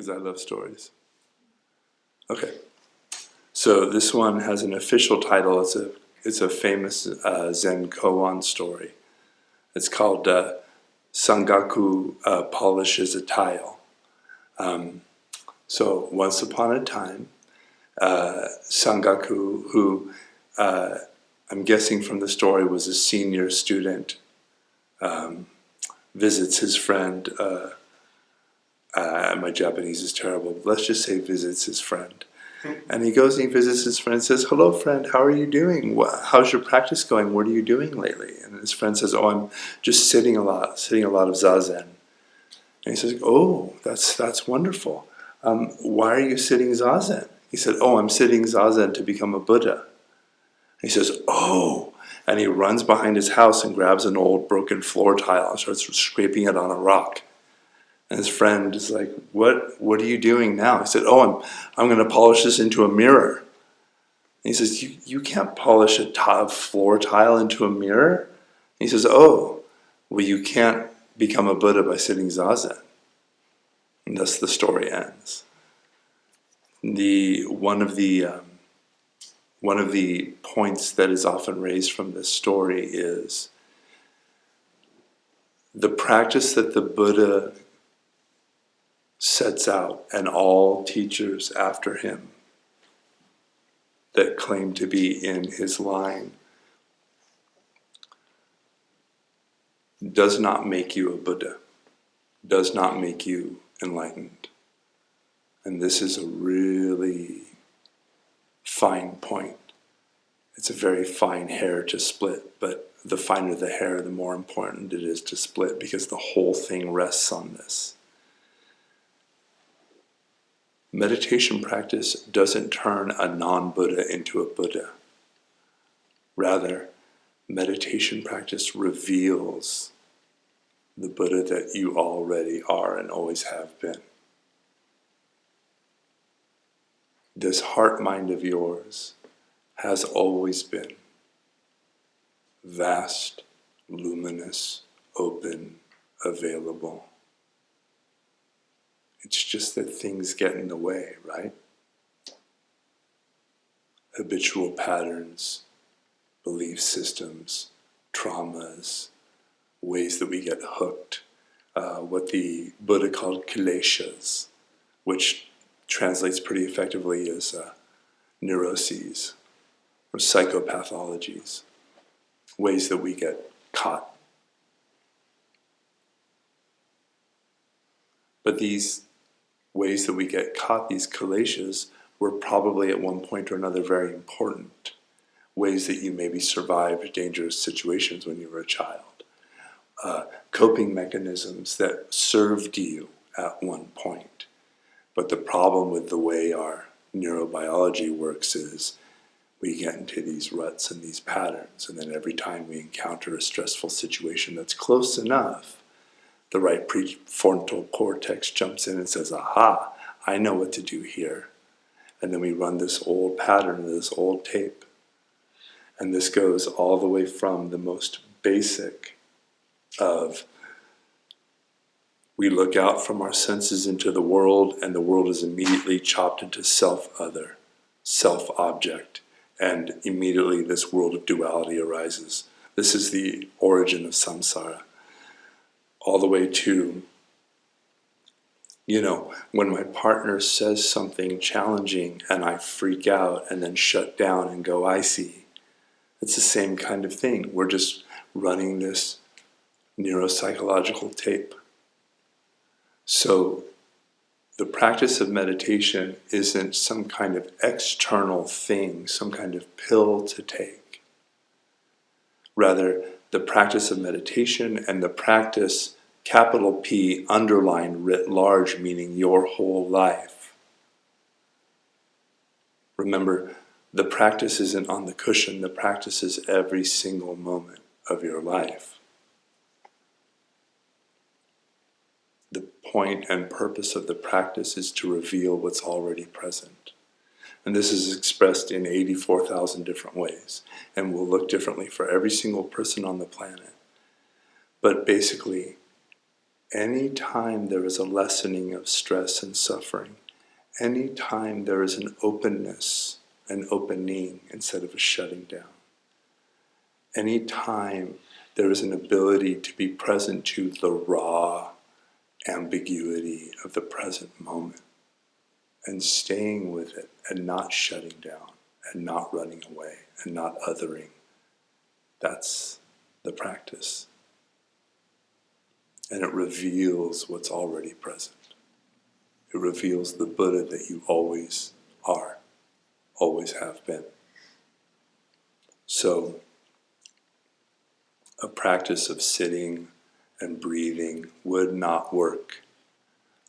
because I love stories. Okay, so this one has an official title. It's a famous Zen koan story. It's called Sangaku Polishes a Tile. So once upon a time, Sangaku, who I'm guessing from the story was a senior student, visits his friend. My Japanese is terrible, but let's just say visits his friend. And he goes and he visits his friend and says, "Hello, friend, how are you doing? How's your practice going? What are you doing lately?" And his friend says, "Oh, I'm just sitting a lot of zazen." And he says, "Oh, that's wonderful. Why are you sitting zazen?" He said, "Oh, I'm sitting zazen to become a Buddha." He says, "Oh," and he runs behind his house and grabs an old broken floor tile and starts scraping it on a rock. And his friend is like, "What are you doing now?" He said, "Oh, I'm going to polish this into a mirror." And he says, "You can't polish a floor tile into a mirror?" And he says, "Oh, well, you can't become a Buddha by sitting zazen." And thus the story ends. One of the points that is often raised from this story is the practice that the Buddha sets out, and all teachers after him that claim to be in his line, does not make you a Buddha, does not make you enlightened. And this is a really fine point. It's a very fine hair to split, but the finer the hair, the more important it is to split, because the whole thing rests on this. Meditation practice doesn't turn a non-Buddha into a Buddha. Rather, meditation practice reveals the Buddha that you already are and always have been. This heart-mind of yours has always been vast, luminous, open, available. It's just that things get in the way, right? Habitual patterns, belief systems, traumas, ways that we get hooked, what the Buddha called Kileshas, which translates pretty effectively as neuroses or psychopathologies, ways that we get caught. But these ways that we get caught, these kileshas, were probably at one point or another very important. Ways that you maybe survived dangerous situations when you were a child. Coping mechanisms that served you at one point. But the problem with the way our neurobiology works is we get into these ruts and these patterns, and then every time we encounter a stressful situation that's close enough, the right prefrontal cortex jumps in and says, "Aha, I know what to do here." And then we run this old pattern, this old tape. And this goes all the way from the most basic of we look out from our senses into the world, and the world is immediately chopped into self-other, self-object, and immediately this world of duality arises. This is the origin of samsara. All the way to, when my partner says something challenging and I freak out and then shut down and go, "I see." It's the same kind of thing. We're just running this neuropsychological tape. So the practice of meditation isn't some kind of external thing, some kind of pill to take. Rather, the practice of meditation and the practice, capital P, underlined writ large, meaning your whole life. Remember, the practice isn't on the cushion, the practice is every single moment of your life. The point and purpose of the practice is to reveal what's already present. And this is expressed in 84,000 different ways, and will look differently for every single person on the planet. But basically, Anytime there is a lessening of stress and suffering, anytime there is an openness, an opening instead of a shutting down, anytime there is an ability to be present to the raw ambiguity of the present moment and staying with it and not shutting down and not running away and not othering, that's the practice. And it reveals what's already present. It reveals the Buddha that you always are, always have been. So, a practice of sitting and breathing would not work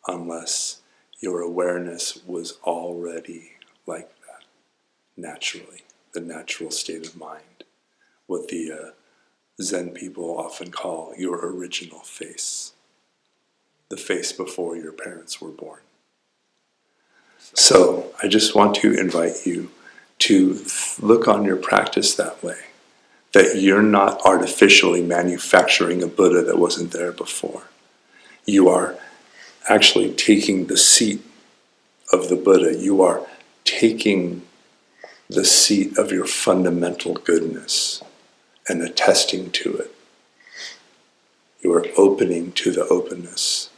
unless your awareness was already like that, naturally, the natural state of mind, what the Zen people often call your original face, the face before your parents were born. So I just want to invite you to look on your practice that way, that you're not artificially manufacturing a Buddha that wasn't there before. You are actually taking the seat of the Buddha. You are taking the seat of your fundamental goodness and attesting to it. You are opening to the openness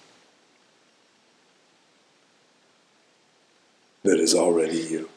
that is already you.